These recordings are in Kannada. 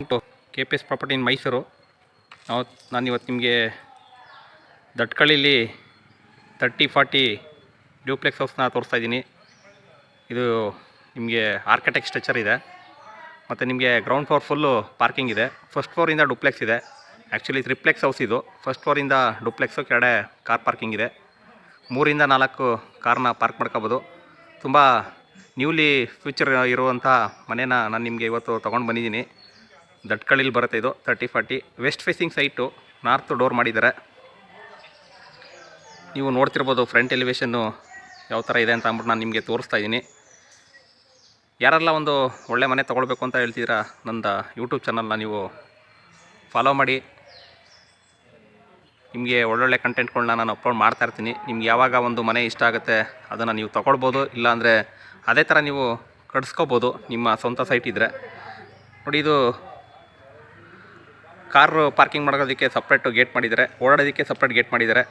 To KPS property in Mysuru. ನಾನು ಇವತ್ತು ನಿಮಗೆ ದಟ್ಕಳ್ಳಿಲಿ 30-40 ಡ್ಯೂಪ್ಲೆಕ್ಸ್ ಹೌಸ್ನ ತೋರಿಸ್ತಾ ಇದ್ದೀನಿ. ಇದು ನಿಮಗೆ ಆರ್ಕಿಟೆಕ್ಟ್ ಸ್ಟ್ರಕ್ಚರ್ ಇದೆ ಮತ್ತು ನಿಮಗೆ ಗ್ರೌಂಡ್ ಫ್ಲೋರ್ ಫುಲ್ಲು ಪಾರ್ಕಿಂಗ್ ಇದೆ. ಫಸ್ಟ್ ಫ್ಲೋರಿಂದ ಡುಪ್ಲೆಕ್ಸ್ ಇದೆ. ಆ್ಯಕ್ಚುಲಿ ತ್ರಿಪ್ಲೆಕ್ಸ್ ಹೌಸ್ ಇದು. ಫಸ್ಟ್ ಫ್ಲೋರಿಂದ ಡುಪ್ಲೆಕ್ಸು, ಕೆಳಗಡೆ ಕಾರ್ ಪಾರ್ಕಿಂಗ್ ಇದೆ. 3-4 ಕಾರ್ನ ಪಾರ್ಕ್ ಮಾಡ್ಕೋಬೋದು. ತುಂಬ ನ್ಯೂಲಿ ಫ್ಯೂಚರ್ ಇರುವಂಥ ಮನೇನ ನಾನು ನಿಮಗೆ ಇವತ್ತು ತೊಗೊಂಡು ಬಂದಿದ್ದೀನಿ. ದಟ್ಕಳ್ಳಿಲಿ ಬರುತ್ತೆ ಇದು 30-40 west facing site. North door ಮಾಡಿದ್ದಾರೆ. ನೀವು ನೋಡ್ತಿರ್ಬೋದು ಫ್ರಂಟ್ ಎಲಿವೇಷನ್ನು ಯಾವ ಥರ ಇದೆ ಅಂತ ಅಂದ್ಬಿಟ್ಟು ನಾನು ನಿಮಗೆ ತೋರಿಸ್ತಾ ಇದ್ದೀನಿ. ಯಾರೆಲ್ಲ ಒಂದು ಒಳ್ಳೆ ಮನೆ ತೊಗೊಳ್ಬೇಕು ಅಂತ ಹೇಳ್ತಿದ್ದೀರಾ, ನಂದು ಯೂಟ್ಯೂಬ್ ಚಾನಲ್ನ ನೀವು ಫಾಲೋ ಮಾಡಿ. ನಿಮಗೆ ಒಳ್ಳೊಳ್ಳೆ ಕಂಟೆಂಟ್ಗಳನ್ನ ನಾನು ಅಪ್ಲೋಡ್ ಮಾಡ್ತಾಯಿರ್ತೀನಿ. ನಿಮ್ಗೆ ಯಾವಾಗ ಒಂದು ಮನೆ ಇಷ್ಟ ಆಗುತ್ತೆ ಅದನ್ನು ನೀವು ತೊಗೊಳ್ಬೋದು. ಇಲ್ಲಾಂದರೆ ಅದೇ ಥರ ನೀವು ಕಟ್ಸ್ಕೋಬೋದು ನಿಮ್ಮ ಸ್ವಂತ ಸೈಟ್ ಇದ್ದರೆ. ನೋಡಿ, ಇದು ಕಾರು ಪಾರ್ಕಿಂಗ್ ಮಾಡೋದಕ್ಕೆ ಸಪ್ರೇಟು ಗೇಟ್ ಮಾಡಿದ್ದಾರೆ, ಓಡಾಡೋದಕ್ಕೆ ಸಪ್ರೇಟ್ ಗೇಟ್ ಮಾಡಿದ್ದಾರೆ.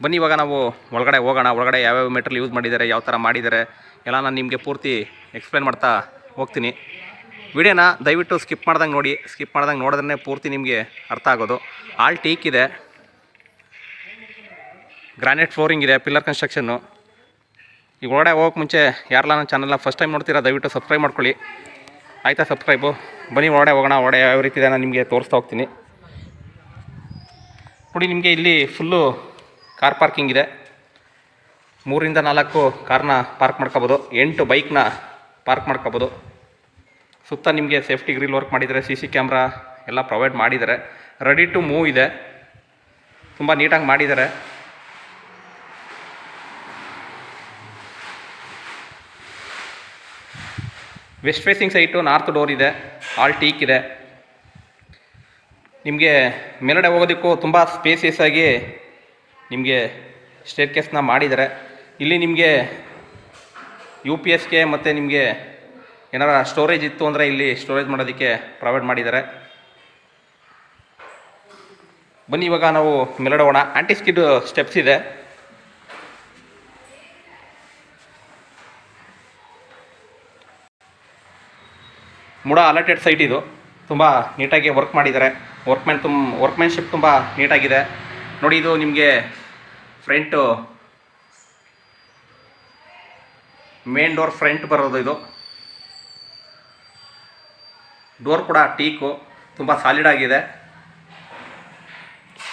ಬನ್ನಿ ಇವಾಗ ನಾವು ಒಳಗಡೆ ಹೋಗೋಣ. ಒಳಗಡೆ ಯಾವ್ಯಾವ ಮೆಟೀರಿಯಲ್ ಯೂಸ್ ಮಾಡಿದ್ದಾರೆ, ಯಾವ ಥರ ಮಾಡಿದ್ದಾರೆ ಎಲ್ಲ ನಾನು ನಿಮಗೆ ಪೂರ್ತಿ ಎಕ್ಸ್ಪ್ಲೇನ್ ಮಾಡ್ತಾ ಹೋಗ್ತೀನಿ. ವಿಡಿಯೋನ ದಯವಿಟ್ಟು ಸ್ಕಿಪ್ ಮಾಡ್ದಂಗೆ ನೋಡಿ. ಸ್ಕಿಪ್ ಮಾಡ್ದಂಗೆ ನೋಡಿದ್ರೆ ಪೂರ್ತಿ ನಿಮಗೆ ಅರ್ಥ ಆಗೋದು. ಆಲ್ ಟೀಕ್ ಇದೆ, ಗ್ರಾನೈಟ್ ಫ್ಲೋರಿಂಗ್ ಇದೆ, ಪಿಲ್ಲರ್ ಕನ್ಸ್ಟ್ರಕ್ಷನ್ನು. ಈಗ ಒಳಗಡೆ ಹೋಗೋಕ್ಕೆ ಮುಂಚೆ ಯಾರೆಲ್ಲ ನನ್ನ ಚಾನಲ್ನ ಫಸ್ಟ್ ಟೈಮ್ ನೋಡ್ತೀರಾ ದಯವಿಟ್ಟು ಸಬ್ಸ್ಕ್ರೈಬ್ ಮಾಡ್ಕೊಳ್ಳಿ. ಆಯಿತಾ ಸಬ್ಸ್ಕ್ರೈಬು? ಬನ್ನಿ ಒಳಗಡೆ ಹೋಗೋಣ. ಒಳಗಡೆ ಯಾವ ರೀತಿ ಇದೆ ನಾನು ನಿಮಗೆ ತೋರಿಸ್ತಾ ಹೋಗ್ತೀನಿ. ನೋಡಿ, ನಿಮಗೆ ಇಲ್ಲಿ ಫುಲ್ಲು ಕಾರ್ ಪಾರ್ಕಿಂಗ್ ಇದೆ. 3-4 ಕಾರ್ನ ಪಾರ್ಕ್ ಮಾಡ್ಕೋಬೋದು. 8 ಬೈಕ್ನ ಪಾರ್ಕ್ ಮಾಡ್ಕೋಬೋದು. ಸುತ್ತ ನಿಮಗೆ ಸೇಫ್ಟಿ ಗ್ರಿಲ್ ವರ್ಕ್ ಮಾಡಿದ್ದಾರೆ, CC ಕ್ಯಾಮ್ರಾ ಎಲ್ಲ ಪ್ರೊವೈಡ್ ಮಾಡಿದ್ದಾರೆ. ರೆಡಿ ಟು ಮೂವ್ ಇದೆ, ತುಂಬ ನೀಟಾಗಿ ಮಾಡಿದ್ದಾರೆ. West facing site, north door ಇದೆ, ಆಲ್ ಟೀಕ್ ಇದೆ. ನಿಮಗೆ ಮೇಲ್ಗಡೆ ಹೋಗೋದಕ್ಕೂ ತುಂಬ ಸ್ಪೇಸಿಯಸ್ ಆಗಿ ನಿಮಗೆ ಸ್ಟೇರ್ ಕೇಸ್ನ ಮಾಡಿದ್ದಾರೆ. ಇಲ್ಲಿ ನಿಮಗೆ UPSಗೆ ಮತ್ತು ನಿಮಗೆ ಏನಾರ ಸ್ಟೋರೇಜ್ ಇತ್ತು ಅಂದರೆ ಇಲ್ಲಿ ಸ್ಟೋರೇಜ್ ಮಾಡೋದಕ್ಕೆ ಪ್ರೊವೈಡ್ ಮಾಡಿದ್ದಾರೆ. ಬನ್ನಿ ಇವಾಗ ನಾವು ಮೇಲ್ಗಡೆ ಹೋಗೋಣ. ಆಂಟಿ ಸ್ಕಿಡ್ ಸ್ಟೆಪ್ಸ್ ಇದೆ. ಮೂಡ ಅಲರ್ಟೆಡ್ ಸೈಟ್ ಇದು. ತುಂಬ ನೀಟಾಗಿ ವರ್ಕ್ ಮಾಡಿದ್ದಾರೆ. ವರ್ಕ್ಮ್ಯಾನ್ಶಿಪ್ ತುಂಬ ನೀಟಾಗಿದೆ. ನೋಡಿ, ಇದು ನಿಮಗೆ ಫ್ರಂಟು ಮೇನ್ ಡೋರ್ ಫ್ರಂಟ್ ಬರೋದು. ಇದು ಡೋರ್ ಕೂಡ ಟೀಕು, ತುಂಬ ಸಾಲಿಡ್ ಆಗಿದೆ.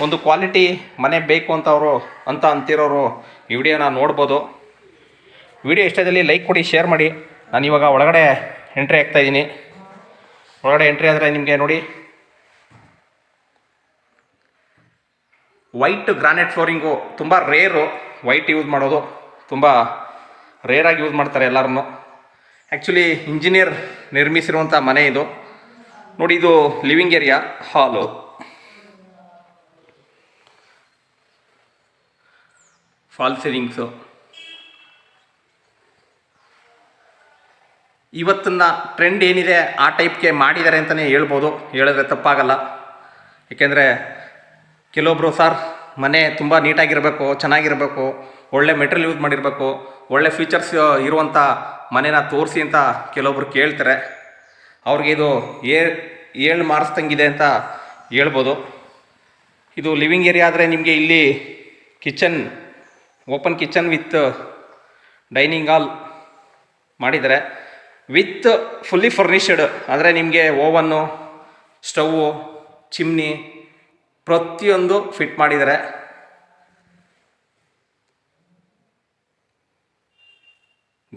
ಒಂದು ಕ್ವಾಲಿಟಿ ಮನೆ ಬೇಕು ಅಂತಿರೋರು ಈ ವಿಡಿಯೋನ ನೋಡ್ಬೋದು. ವಿಡಿಯೋ ಇಷ್ಟದಲ್ಲಿ ಲೈಕ್ ಕೊಡಿ, ಶೇರ್ ಮಾಡಿ. ನಾನು ಇವಾಗ ಒಳಗಡೆ ಎಂಟ್ರಿ ಆಗ್ತಾಯಿದ್ದೀನಿ. ಒಳಗಡೆ ಎಂಟ್ರಿ ಆದರೆ ನಿಮಗೆ ನೋಡಿ, ವೈಟ್ ಗ್ರಾನೈಟ್ ಫ್ಲೋರಿಂಗು. ತುಂಬ ರೇರು ವೈಟ್ ಯೂಸ್ ಮಾಡೋದು, ತುಂಬ ರೇರಾಗಿ ಯೂಸ್ ಮಾಡ್ತಾರೆ ಎಲ್ಲರೂ. ಆ್ಯಕ್ಚುಲಿ ಇಂಜಿನಿಯರ್ ನಿರ್ಮಿಸಿರುವಂಥ ಮನೆ ಇದು. ನೋಡಿ, ಇದು ಲಿವಿಂಗ್ ಏರಿಯಾ, ಹಾಲು, ಫಾಲ್ ಸೀಲಿಂಗ್ಸು. ಇವತ್ತಿನ ಟ್ರೆಂಡ್ ಏನಿದೆ ಆ ಟೈಪ್ಗೆ ಮಾಡಿದ್ದಾರೆ ಅಂತಲೇ ಹೇಳ್ಬೋದು, ಹೇಳಿದ್ರೆ ತಪ್ಪಾಗಲ್ಲ. ಏಕೆಂದರೆ ಕೆಲವೊಬ್ಬರು ಸರ್ ಮನೆ ತುಂಬ ನೀಟಾಗಿರಬೇಕು, ಚೆನ್ನಾಗಿರಬೇಕು, ಒಳ್ಳೆ ಮೆಟೀರಿಯಲ್ ಯೂಸ್ ಮಾಡಿರಬೇಕು, ಒಳ್ಳೆ ಫೀಚರ್ಸ್ ಇರುವಂಥ ಮನೇನ ತೋರಿಸಿ ಅಂತ ಕೆಲವೊಬ್ರು ಕೇಳ್ತಾರೆ. ಅವ್ರಿಗೆ ಇದು ಏಳು ಮಾರಿಸ್ದಂಗಿದೆ ಅಂತ ಹೇಳ್ಬೋದು. ಇದು ಲಿವಿಂಗ್ ಏರಿಯಾ ಆದರೆ ನಿಮಗೆ ಇಲ್ಲಿ kitchen, open kitchen with dining hall ಮಾಡಿದ್ದಾರೆ. ವಿತ್ ಫುಲ್ಲಿ ಫರ್ನಿಷಡ್ ಅಂದರೆ ನಿಮಗೆ ಓವನ್ನು, ಸ್ಟವ್ವು, ಚಿಮ್ನಿ ಪ್ರತಿಯೊಂದು ಫಿಟ್ ಮಾಡಿದ್ದಾರೆ.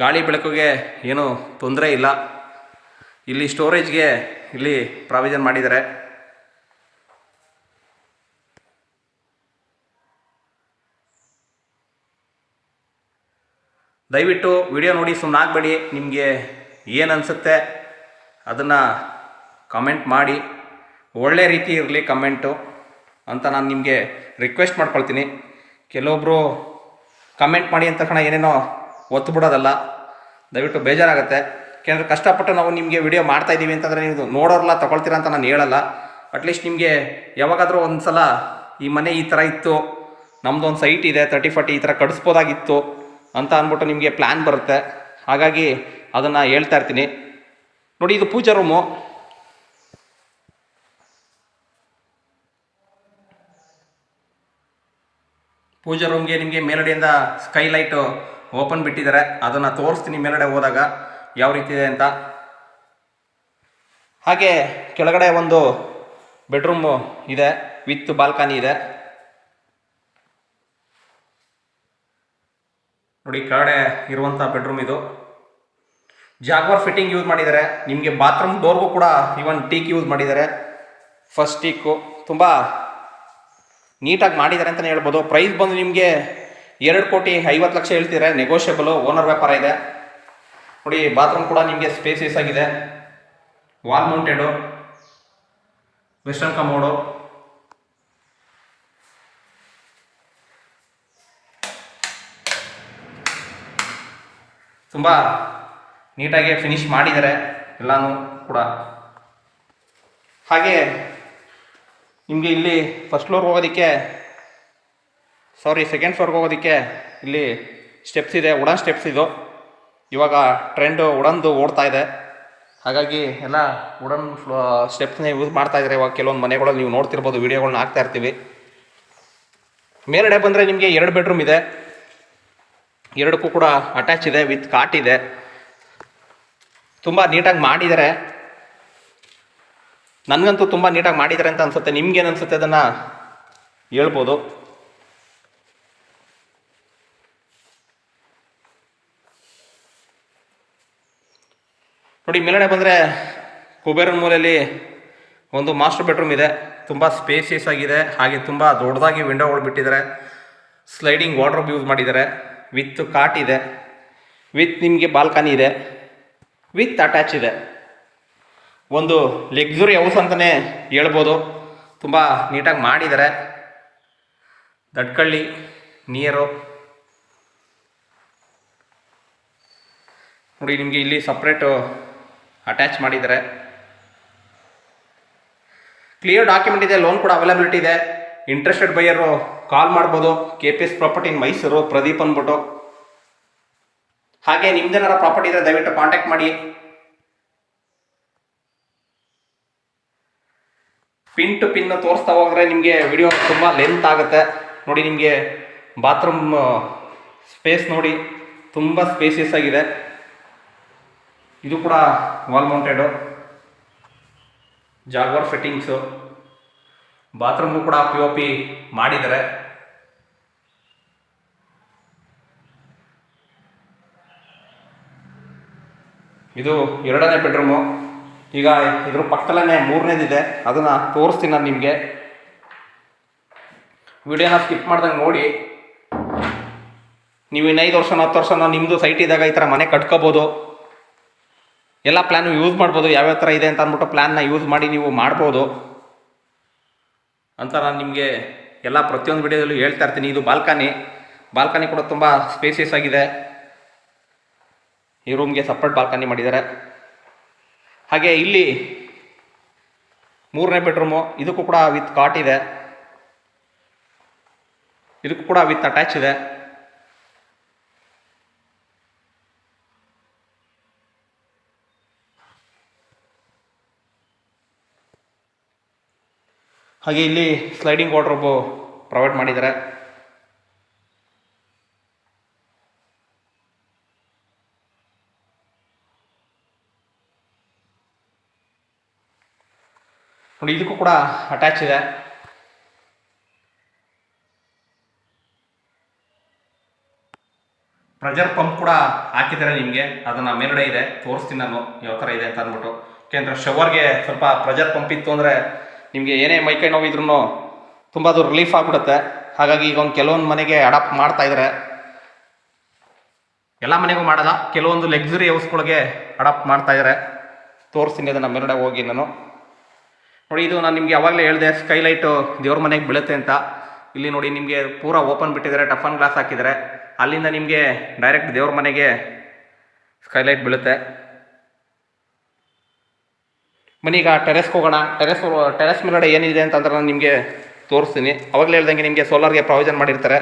ಗಾಳಿ ಬೆಳಕಿಗೆ ಏನೂ ತೊಂದರೆ ಇಲ್ಲ. ಇಲ್ಲಿ ಸ್ಟೋರೇಜ್ಗೆ ಇಲ್ಲಿ ಪ್ರಾವಿಷನ್ ಮಾಡಿದ್ದಾರೆ. ದಯವಿಟ್ಟು ವಿಡಿಯೋ ನೋಡಿ ಸುಮ್ಮನಾಗಬೇಡಿ. ನಿಮಗೆ ಏನು ಅನಿಸುತ್ತೆ ಅದನ್ನು ಕಮೆಂಟ್ ಮಾಡಿ. ಒಳ್ಳೆ ರೀತಿ ಇರಲಿ ಕಮೆಂಟು ಅಂತ ನಾನು ನಿಮಗೆ ರಿಕ್ವೆಸ್ಟ್ ಮಾಡ್ಕೊಳ್ತೀನಿ. ಕೆಲವೊಬ್ಬರು ಕಮೆಂಟ್ ಮಾಡಿ ಅಂತ ತಕ್ಷಣ ಏನೇನೋ ಒತ್ತು ಬಿಡೋದಲ್ಲ, ದಯವಿಟ್ಟು ಬೇಜಾರಾಗುತ್ತೆ. ಯಾಕೆಂದರೆ ಕಷ್ಟಪಟ್ಟು ನಾವು ನಿಮಗೆ ವಿಡಿಯೋ ಮಾಡ್ತಾಯಿದ್ದೀವಿ ಅಂತಂದರೆ ನೀವು ನೋಡೋರಲ್ಲ ತೊಗೊಳ್ತೀರಾ ಅಂತ ನಾನು ಹೇಳಲ್ಲ. ಅಟ್ಲೀಸ್ಟ್ ನಿಮಗೆ ಯಾವಾಗಾದರೂ ಒಂದು ಸಲ ಈ ಮನೆ ಈ ಥರ ಇತ್ತು, ನಮ್ಮದೊಂದು ಸೈಟ್ ಇದೆ 30-40 ಈ ಥರ ಕಡಿಸ್ಬೋದಾಗಿತ್ತು ಅಂತ ಅಂದ್ಬಿಟ್ಟು ನಿಮಗೆ ಪ್ಲ್ಯಾನ್ ಬರುತ್ತೆ. ಹಾಗಾಗಿ ಅದನ್ನು ಹೇಳ್ತಾ ಇರ್ತೀನಿ. ನೋಡಿ, ಇದು ಪೂಜಾ ರೂಮು. ಪೂಜಾ ರೂಮ್ಗೆ ನಿಮಗೆ ಮೇಲ್ಗಡೆಯಿಂದ ಸ್ಕೈಲೈಟು ಓಪನ್ ಬಿಟ್ಟಿದ್ದಾರೆ, ಅದನ್ನು ತೋರಿಸ್ತೀನಿ ಮೇಲ್ಗಡೆ ಹೋದಾಗ ಯಾವ ರೀತಿ ಇದೆ ಅಂತ. ಹಾಗೆ ಕೆಳಗಡೆ ಒಂದು ಬೆಡ್ರೂಮು ಇದೆ, ವಿತ್ ಬಾಲ್ಕನಿ ಇದೆ ನೋಡಿ. ಕೆಳಗಡೆ ಇರುವಂಥ ಬೆಡ್ರೂಮ್ ಇದು. ಜಾಗ್ವಾರ್ ಫಿಟ್ಟಿಂಗ್ ಯೂಸ್ ಮಾಡಿದ್ದಾರೆ. ನಿಮಗೆ ಬಾತ್ರೂಮ್ ಡೋರ್ಗೂ ಕೂಡ ಇವನ್ ಟೀಕ್ ಯೂಸ್ ಮಾಡಿದ್ದಾರೆ. ಫಸ್ಟ್ ಟೀಕು ತುಂಬ ನೀಟಾಗಿ ಮಾಡಿದ್ದಾರೆ ಅಂತಲೇ ಹೇಳ್ಬೋದು. ಪ್ರೈಸ್ ಬಂದು ನಿಮಗೆ 2,50,00,000 ಹೇಳ್ತಿದ್ದಾರೆ, ನೆಗೋಷಿಯಬಲು, ಓನರ್ ವ್ಯಾಪಾರ ಇದೆ ನೋಡಿ. ಬಾತ್ರೂಮ್ ಕೂಡ ನಿಮಗೆ ಸ್ಪೇಸಿಯಸ್ ಆಗಿದೆ, ವಾಲ್ ಮೌಂಟೆಡು, ವೆಸ್ಟರ್ನ್ ಕಮೋಡು. ತುಂಬ ನೀಟಾಗಿ ಫಿನಿಶ್ ಮಾಡಿದ್ದಾರೆ ಎಲ್ಲನೂ ಕೂಡ. ಹಾಗೆ ನಿಮಗೆ ಇಲ್ಲಿ ಫಸ್ಟ್ ಫ್ಲೋರ್ಗೆ ಹೋಗೋದಕ್ಕೆ ಸೆಕೆಂಡ್ ಫ್ಲೋರ್ಗೆ ಹೋಗೋದಕ್ಕೆ ಇಲ್ಲಿ ಸ್ಟೆಪ್ಸ್ ಇದೆ, ವುಡನ್ ಸ್ಟೆಪ್ಸ್ ಇದು. ಇವಾಗ ಟ್ರೆಂಡು ವುಡನ್ದು ಓಡ್ತಾ ಇದೆ, ಹಾಗಾಗಿ ಎಲ್ಲ ವುಡನ್ ಸ್ಟೆಪ್ಸ್ನೇ ಯೂಸ್ ಮಾಡ್ತಾ ಇದ್ದಾರೆ ಇವಾಗ. ಕೆಲವೊಂದು ಮನೆಗಳಲ್ಲಿ ನೀವು ನೋಡ್ತಿರ್ಬೋದು, ವೀಡಿಯೋಗಳನ್ನ ಹಾಕ್ತಾ ಇರ್ತೀವಿ. ಮೇಲ್ಗಡೆ ಬಂದರೆ ನಿಮಗೆ 2 ಬೆಡ್ರೂಮ್ ಇದೆ, 2ಕ್ಕೂ ಕೂಡ ಅಟ್ಯಾಚ್ ಇದೆ, ವಿತ್ ಕಾಟ್ ಇದೆ. ತುಂಬ ನೀಟಾಗಿ ಮಾಡಿದ್ದಾರೆ, ನನಗಂತೂ ತುಂಬ ನೀಟಾಗಿ ಮಾಡಿದ್ದಾರೆ ಅಂತ ಅನಿಸುತ್ತೆ. ನಿಮ್ಗೇನು ಅನಿಸುತ್ತೆ ಅದನ್ನು ಹೇಳ್ಬೋದು. ನೋಡಿ ಮೇಲ್ಗಡೆ ಬಂದರೆ ಕುಬೇರನ ಮೂಲೆಯಲ್ಲಿ ಒಂದು ಮಾಸ್ಟರ್ ಬೆಡ್ರೂಮ್ ಇದೆ, ತುಂಬ ಸ್ಪೇಸಿಯಸ್ ಆಗಿದೆ. ಹಾಗೆ ತುಂಬ ದೊಡ್ಡದಾಗಿ ವಿಂಡೋಗಳು ಬಿಟ್ಟಿದ್ದಾರೆ, ಸ್ಲೈಡಿಂಗ್ ವಾರ್ಡ್ರೋಬ್ ಯೂಸ್ ಮಾಡಿದ್ದಾರೆ, ವಿತ್ ಕಾಟ್ ಇದೆ, ವಿತ್ ನಿಮಗೆ ಬಾಲ್ಕನಿ ಇದೆ, ವಿತ್ ಅಟ್ಯಾಚ್ ಇದೆ. ಒಂದು ಲಕ್ಸುರಿ ಹೌಸ್ ಅಂತಲೇ ಹೇಳ್ಬೋದು. ತುಂಬ ನೀಟಾಗಿ ಮಾಡಿದ್ದಾರೆ. ದಟ್ಕಳ್ಳಿ ನಿಯರು ನೋಡಿ, ನಿಮಗೆ ಇಲ್ಲಿ ಸಪ್ರೇಟು ಅಟ್ಯಾಚ್ ಮಾಡಿದ್ದಾರೆ. ಕ್ಲಿಯರ್ ಡಾಕ್ಯುಮೆಂಟ್ ಇದೆ, ಲೋನ್ ಕೂಡ ಅವೈಲಬಿಲಿಟಿ ಇದೆ. ಇಂಟ್ರೆಸ್ಟೆಡ್ ಬೈಯರು ಕಾಲ್ ಮಾಡ್ಬೋದು. KPS property in Mysuru, Pradeep ಅಂದ್ಬಿಟ್ಟು. ಹಾಗೆ ನಿಮ್ದೇನಾರ ಪ್ರಾಪರ್ಟಿ ಇದ್ದರೆ ದಯವಿಟ್ಟು ಕಾಂಟ್ಯಾಕ್ಟ್ ಮಾಡಿ. ಪಿನ್ ಟು ಪಿನ್ ತೋರಿಸ್ತಾ ಹೋದರೆ ನಿಮಗೆ ವಿಡಿಯೋ ತುಂಬ ಲೆಂತ್ ಆಗುತ್ತೆ ನೋಡಿ. ನಿಮಗೆ ಬಾತ್ರೂಮ್ ಸ್ಪೇಸ್ ನೋಡಿ, ತುಂಬ ಸ್ಪೇಸಿಯಸ್ ಆಗಿದೆ. ಇದು ಕೂಡ ವಾಲ್ ಮೌಂಟೆಡು, ಜಾಗ್ವಾರ್ ಫಿಟ್ಟಿಂಗ್ಸು. ಬಾತ್ರೂಮ್ಗೂ ಕೂಡ POP ಮಾಡಿದ್ದಾರೆ. ಇದು 2ನೇ ಬೆಡ್ರೂಮು. ಈಗ ಇದ್ರ ಪಕ್ಕದಲ್ಲೇ 3ನೇದಿದೆ, ಅದನ್ನು ತೋರಿಸ್ತೀನಿ ನಾನು ನಿಮಗೆ. ವಿಡಿಯೋನ ಸ್ಕಿಪ್ ಮಾಡ್ದಂಗೆ ನೋಡಿ. ನೀವು ಇನ್ನು 5 ವರ್ಷ 10 ವರ್ಷ ನಿಮ್ಮದು ಸೈಟ್ ಇದ್ದಾಗ ಈ ಥರ ಮನೆ ಕಟ್ಕೋಬೋದು. ಎಲ್ಲ ಪ್ಲ್ಯಾನು ಯೂಸ್ ಮಾಡ್ಬೋದು, ಯಾವ್ಯಾವ ಥರ ಇದೆ ಅಂತ ಅಂದ್ಬಿಟ್ಟು ಪ್ಲ್ಯಾನ್ನ ಯೂಸ್ ಮಾಡಿ ನೀವು ಮಾಡ್ಬೋದು ಅಂತ ನಾನು ನಿಮಗೆ ಎಲ್ಲ ಪ್ರತಿಯೊಂದು ವಿಡಿಯೋದಲ್ಲೂ ಹೇಳ್ತಾ ಇರ್ತೀನಿ. ಇದು ಬಾಲ್ಕನಿ ಕೂಡ ತುಂಬ ಸ್ಪೇಸಿಯಸ್ ಆಗಿದೆ. ಈ ರೂಮ್ಗೆ ಸಪ್ರೇಟ್ ಬಾಲ್ಕನಿ ಮಾಡಿದ್ದಾರೆ. ಹಾಗೆ ಇಲ್ಲಿ 3ನೇ ಬೆಡ್ರೂಮು, ಇದಕ್ಕೂ ಕೂಡ ವಿತ್ ಕಾಟ್ ಇದೆ, ಇದಕ್ಕೂ ಕೂಡ ವಿತ್ ಅಟ್ಯಾಚ್ ಇದೆ. ಹಾಗೆ ಇಲ್ಲಿ ಸ್ಲೈಡಿಂಗ್ ವಾರ್ಡ್ರೋಬು ಪ್ರೊವೈಡ್ ಮಾಡಿದ್ದಾರೆ. ನೋಡಿ, ಇದಕ್ಕೂ ಕೂಡ ಅಟ್ಯಾಚ್ ಇದೆ. ಪ್ರೆಷರ್ ಪಂಪ್ ಕೂಡ ಹಾಕಿದ್ದಾರೆ ನಿಮಗೆ, ಅದನ್ನು ಮೇಲ್ಗಡೆ ಇದೆ, ತೋರಿಸ್ತೀನಿ ನಾನು ಯಾವ ಥರ ಇದೆ ಅಂತ ಅಂದ್ಬಿಟ್ಟು. ಯಾಕೆಂದರೆ ಶವರ್ಗೆ ಸ್ವಲ್ಪ ಪ್ರೆಷರ್ ಪಂಪ್ ಇತ್ತು ಅಂದರೆ ನಿಮಗೆ ಏನೇ ಮೈಕೈ ನೋವಿದ್ರೂ ತುಂಬ ಅದು ರಿಲೀಫ್ ಆಗಿಬಿಡುತ್ತೆ. ಹಾಗಾಗಿ ಈಗ ಕೆಲವೊಂದು ಮನೆಗೆ ಅಡಾಪ್ಟ್ ಮಾಡ್ತಾ ಇದ್ದಾರೆ. ಎಲ್ಲ ಮನೆಗೂ ಮಾಡಲ್ಲ, ಕೆಲವೊಂದು ಲಕ್ಸುರಿ ಹೌಸ್ಗಳಿಗೆ ಅಡಾಪ್ಟ್ ಮಾಡ್ತಾ ಇದ್ದಾರೆ. ತೋರಿಸ್ತೀನಿ ಅದನ್ನು ಮೇಲ್ಗಡೆ ಹೋಗಿ ನಾನು. ನೋಡಿ, ಇದು ನಾನು ನಿಮಗೆ ಯಾವಾಗಲೇ ಹೇಳಿದೆ, ಸ್ಕೈಲೈಟು ದೇವ್ರ ಮನೆಗೆ ಬೀಳುತ್ತೆ ಅಂತ. ಇಲ್ಲಿ ನೋಡಿ, ನಿಮಗೆ ಪೂರಾ ಓಪನ್ ಬಿಟ್ಟಿದ್ದಾರೆ, ಟಫನ್ ಗ್ಲಾಸ್ ಹಾಕಿದ್ದಾರೆ. ಅಲ್ಲಿಂದ ನಿಮಗೆ ಡೈರೆಕ್ಟ್ ದೇವ್ರ ಮನೆಗೆ ಸ್ಕೈಲೈಟ್ ಬೀಳುತ್ತೆ. ಮನೀಗ ಟೆರೆಸ್ಗೆ ಹೋಗೋಣ. ಟೆರೆಸ್ ಮೇಲ್ಗಡೆ ಏನಿದೆ ಅಂತಂದ್ರೆ ನಾನು ನಿಮಗೆ ತೋರಿಸ್ತೀನಿ. ಅವಾಗಲೇ ಹೇಳ್ದಂಗೆ ನಿಮಗೆ ಸೋಲಾರ್ಗೆ ಪ್ರಾವಿಷನ್ ಮಾಡಿರ್ತಾರೆ.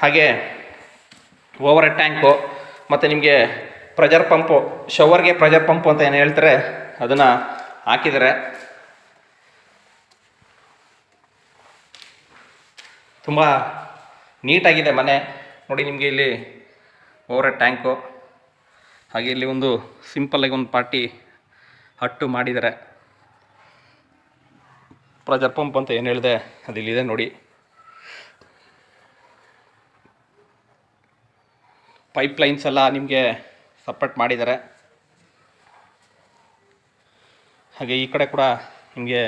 ಹಾಗೆ ಓವರ್ ಹೆಡ್ ಟ್ಯಾಂಕು ಮತ್ತು ನಿಮಗೆ ಪ್ರೆಷರ್ ಪಂಪು, ಶವರ್ಗೆ ಪ್ರೆಷರ್ ಪಂಪು ಅಂತ ಏನು ಹೇಳ್ತಾರೆ ಅದನ್ನು ಹಾಕಿದ್ದಾರೆ. ತುಂಬ ನೀಟಾಗಿದೆ ಮನೆ ನೋಡಿ. ನಿಮಗೆ ಇಲ್ಲಿ ಓವರ್ ಟ್ಯಾಂಕು, ಹಾಗೆ ಇಲ್ಲಿ ಒಂದು ಸಿಂಪಲ್ಲಾಗಿ ಒಂದು ಪಾರ್ಟಿ ಹಟ್ಟು ಮಾಡಿದ್ದಾರೆ. ಪ್ರೆಜರ್ ಪಂಪ್ ಅಂತ ಏನು ಹೇಳಿದೆ ಅದು ಇಲ್ಲಿದೆ ನೋಡಿ. ಪೈಪ್ ಲೈನ್ಸ್ ಎಲ್ಲ ನಿಮಗೆ ಸಪ್ರೇಟ್ ಮಾಡಿದ್ದಾರೆ. ಹಾಗೆ ಈ ಕಡೆ ಕೂಡ ನಿಮಗೆ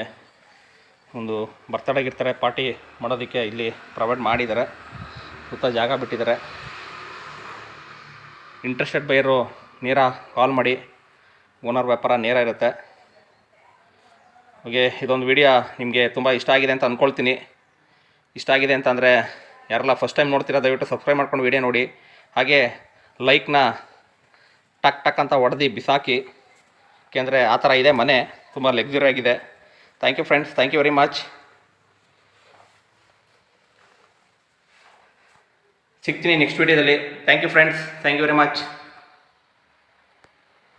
ಒಂದು ಬರ್ತಡೇಗಿರ್ತಾರೆ ಪಾರ್ಟಿ ಮಾಡೋದಕ್ಕೆ ಇಲ್ಲಿ ಪ್ರೊವೈಡ್ ಮಾಡಿದ್ದಾರೆ. ಸುತ್ತ ಜಾಗ ಬಿಟ್ಟಿದ್ದಾರೆ. ಇಂಟ್ರೆಸ್ಟೆಡ್ ಬೈಯರು ನೇರ ಕಾಲ್ ಮಾಡಿ, ಓನರ್ ವ್ಯಾಪಾರ ನೇರ ಇರುತ್ತೆ. ಹಾಗೆ ಇದೊಂದು ವಿಡಿಯೋ ನಿಮಗೆ ತುಂಬ ಇಷ್ಟ ಆಗಿದೆ ಅಂತ ಅಂದ್ಕೊಳ್ತೀನಿ. ಇಷ್ಟ ಆಗಿದೆ ಅಂತಂದರೆ ಯಾರೆಲ್ಲ ಫಸ್ಟ್ ಟೈಮ್ ನೋಡ್ತೀರಾ ದಯವಿಟ್ಟು ಸಬ್ಸ್ಕ್ರೈಬ್ ಮಾಡ್ಕೊಂಡು ವಿಡಿಯೋ ನೋಡಿ. ಹಾಗೆ ಲೈಕ್ನ ಟಕ್ ಟಕ್ ಅಂತ ಹೊಡೆದು ಬಿಸಾಕಿ, ಏಕೆಂದರೆ ಆ ಥರ ಇದೆ ಮನೆ, ತುಂಬ ಲಕ್ಸುರಿ ಆಗಿದೆ. Thank you friends, thank you very much. ಸಿಗ್ತೀನಿ ನೆಕ್ಸ್ಟ್ ವಿಡಿಯೋದಲ್ಲಿ. Thank you friends, thank you very much.